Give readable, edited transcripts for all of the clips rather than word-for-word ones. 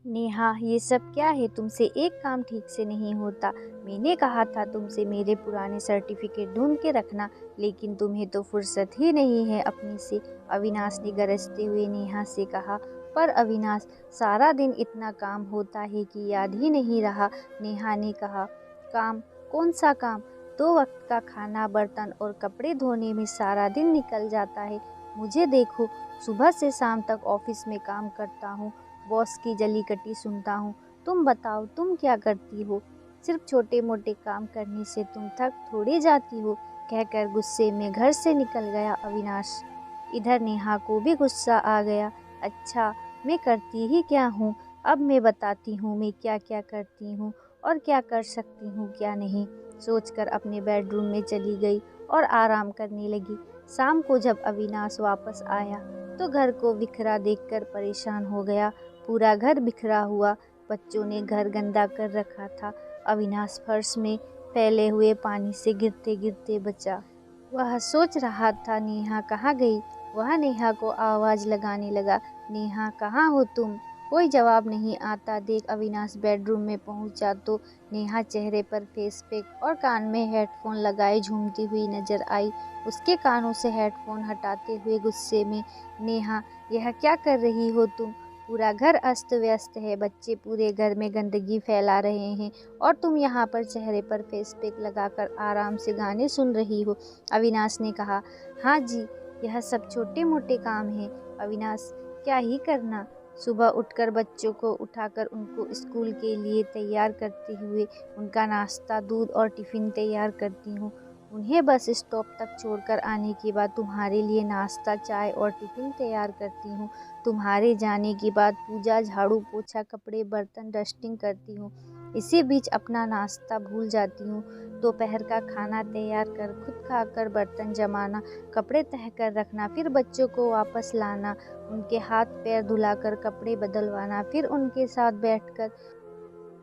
नेहा, ये सब क्या है? तुमसे एक काम ठीक से नहीं होता। मैंने कहा था तुमसे मेरे पुराने सर्टिफिकेट ढूंढ के रखना, लेकिन तुम्हें तो फुर्सत ही नहीं है अपने से। अविनाश ने गरजते हुए नेहा से कहा। पर अविनाश, सारा दिन इतना काम होता है कि याद ही नहीं रहा। नेहा ने कहा। काम? कौन सा काम? 2 वक्त का खाना, बर्तन और कपड़े धोने में सारा दिन निकल जाता है। मुझे देखो, सुबह से शाम तक ऑफिस में काम करता हूँ, बॉस की जली कटी सुनता हूँ। तुम बताओ, तुम क्या करती हो? सिर्फ छोटे मोटे काम करने से तुम थक थोड़ी जाती हो? कहकर गुस्से में घर से निकल गया अविनाश। इधर नेहा को भी गुस्सा आ गया। अच्छा, मैं करती ही क्या हूँ? अब मैं बताती हूँ मैं क्या क्या करती हूँ और क्या कर सकती हूँ क्या नहीं, सोचकर अपने बेडरूम में चली गई और आराम करने लगी। शाम को जब अविनाश वापस आया तो घर को बिखरा देखकर परेशान हो गया। पूरा घर बिखरा हुआ, बच्चों ने घर गंदा कर रखा था। अविनाश फर्श में फैले हुए पानी से गिरते गिरते बचा। वह सोच रहा था नेहा कहाँ गई। वह नेहा को आवाज लगाने लगा। नेहा, कहाँ हो तुम? कोई जवाब नहीं आता देख अविनाश बेडरूम में पहुंचा तो नेहा चेहरे पर फेस पैक और कान में हेडफोन लगाए झूमती हुई नजर आई। उसके कानों से हेडफोन हटाते हुए गुस्से में, नेहा, यह क्या कर रही हो तुम? पूरा घर अस्त व्यस्त है, बच्चे पूरे घर में गंदगी फैला रहे हैं और तुम यहाँ पर चेहरे पर फेस पैक लगाकर आराम से गाने सुन रही हो। अविनाश ने कहा। हाँ जी, यह सब छोटे मोटे काम हैं अविनाश, क्या ही करना। सुबह उठकर बच्चों को उठाकर उनको स्कूल के लिए तैयार करते हुए उनका नाश्ता, दूध और टिफ़िन तैयार करती हूँ। उन्हें बस स्टॉप तक छोड़कर आने के बाद तुम्हारे लिए नाश्ता, चाय और टिफ़िन तैयार करती हूँ। तुम्हारे जाने के बाद पूजा, झाड़ू पोछा, कपड़े, बर्तन, डस्टिंग करती हूँ। इसी बीच अपना नाश्ता भूल जाती हूँ। दोपहर का खाना तैयार कर खुद खाकर बर्तन जमाना, कपड़े तह कर रखना, फिर बच्चों को वापस लाना, उनके हाथ पैर धुलाकर कपड़े बदलवाना, फिर उनके साथ बैठकर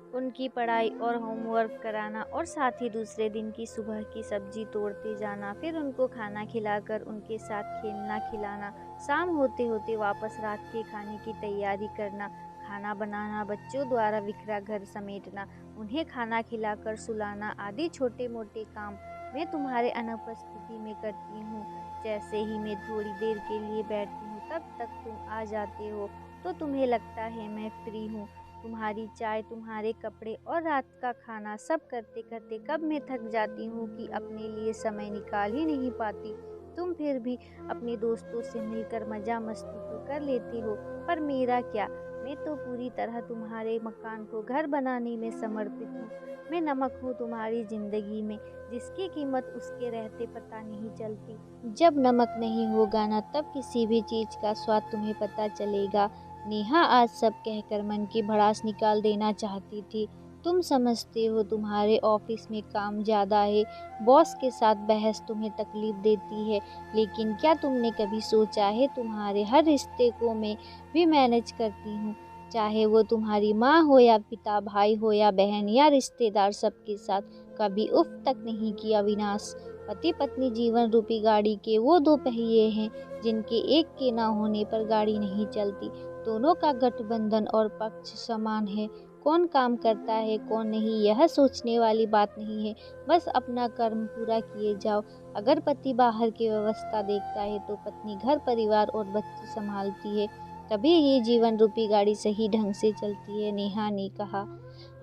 उनकी पढ़ाई और होमवर्क कराना और साथ ही दूसरे दिन की सुबह की सब्जी तोड़ते जाना, फिर उनको खाना खिलाकर उनके साथ खेलना खिलाना, शाम होते होते वापस रात के खाने की तैयारी करना, खाना बनाना, बच्चों द्वारा बिखरा घर समेटना, उन्हें खाना खिलाकर सुलाना आदि छोटे मोटे काम मैं तुम्हारे अनुपस्थिति में करती हूँ। जैसे ही मैं थोड़ी देर के लिए बैठती हूँ तब तक तुम आ जाते हो, तो तुम्हें लगता है मैं फ्री हूँ। तुम्हारी चाय, तुम्हारे कपड़े और रात का खाना सब करते करते कब मैं थक जाती हूँ कि अपने लिए समय निकाल ही नहीं पाती। तुम फिर भी अपने दोस्तों से मिलकर मजा मस्ती तो कर लेती हो, पर मेरा क्या? मैं तो पूरी तरह तुम्हारे मकान को घर बनाने में समर्पित हूँ। मैं नमक हूँ तुम्हारी जिंदगी में, जिसकी कीमत उसके रहते पता नहीं चलती। जब नमक नहीं होगा ना, तब किसी भी चीज का स्वाद तुम्हें पता चलेगा। नेहा आज सब कहकर मन की भड़ास निकाल देना चाहती थी। तुम समझते हो तुम्हारे ऑफिस में काम ज़्यादा है, बॉस के साथ बहस तुम्हें तकलीफ देती है, लेकिन क्या तुमने कभी सोचा है तुम्हारे हर रिश्ते को मैं भी मैनेज करती हूँ। चाहे वो तुम्हारी माँ हो या पिता, भाई हो या बहन या रिश्तेदार, सबके साथ कभी उफ तक नहीं किया विनाश। पति पत्नी जीवन रूपी गाड़ी के वो 2 पहिए हैं जिनके एक के ना होने पर गाड़ी नहीं चलती। दोनों का गठबंधन और पक्ष समान है। कौन काम करता है कौन नहीं, यह सोचने वाली बात नहीं है। बस अपना कर्म पूरा किए जाओ। अगर पति बाहर की व्यवस्था देखता है तो पत्नी घर परिवार और बच्चे संभालती है, तभी ये जीवन रूपी गाड़ी सही ढंग से चलती है, नेहा ने कहा।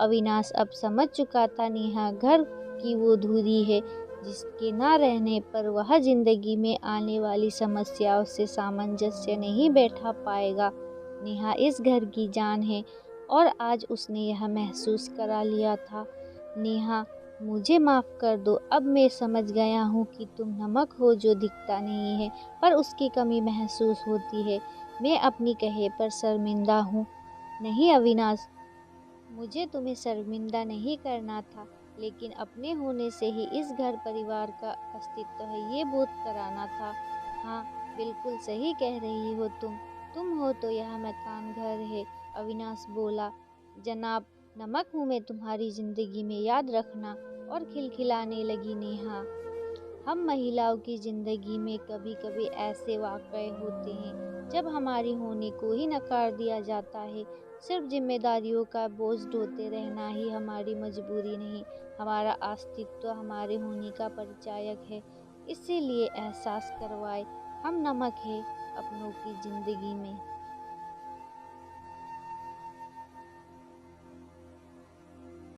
अविनाश अब समझ चुका था नेहा घर की वो धुरी है जिसके ना रहने पर वह जिंदगी में आने वाली समस्याओं से सामंजस्य नहीं बैठा पाएगा। नेहा इस घर की जान है और आज उसने यह महसूस करा लिया था। नेहा, मुझे माफ़ कर दो, अब मैं समझ गया हूँ कि तुम नमक हो जो दिखता नहीं है पर उसकी कमी महसूस होती है। मैं अपनी कहे पर शर्मिंदा हूँ। नहीं अविनाश, मुझे तुम्हें शर्मिंदा नहीं करना था, लेकिन अपने होने से ही इस घर परिवार का अस्तित्व है ये बोध कराना था। हाँ, बिल्कुल सही कह रही हो तुम हो तो यह मकान घर है, अविनाश बोला। जनाब, नमक हूँ मैं तुम्हारी जिंदगी में, याद रखना। और खिलखिलाने लगी नेहा। हम महिलाओं की जिंदगी में कभी कभी ऐसे वाक़ये होते हैं जब हमारी होने को ही नकार दिया जाता है। सिर्फ जिम्मेदारियों का बोझ ढोते रहना ही हमारी मजबूरी नहीं, हमारा अस्तित्व हमारे होने का परिचायक है। इसीलिए एहसास करवाए, हम नमक है अपनों की ज़िंदगी में।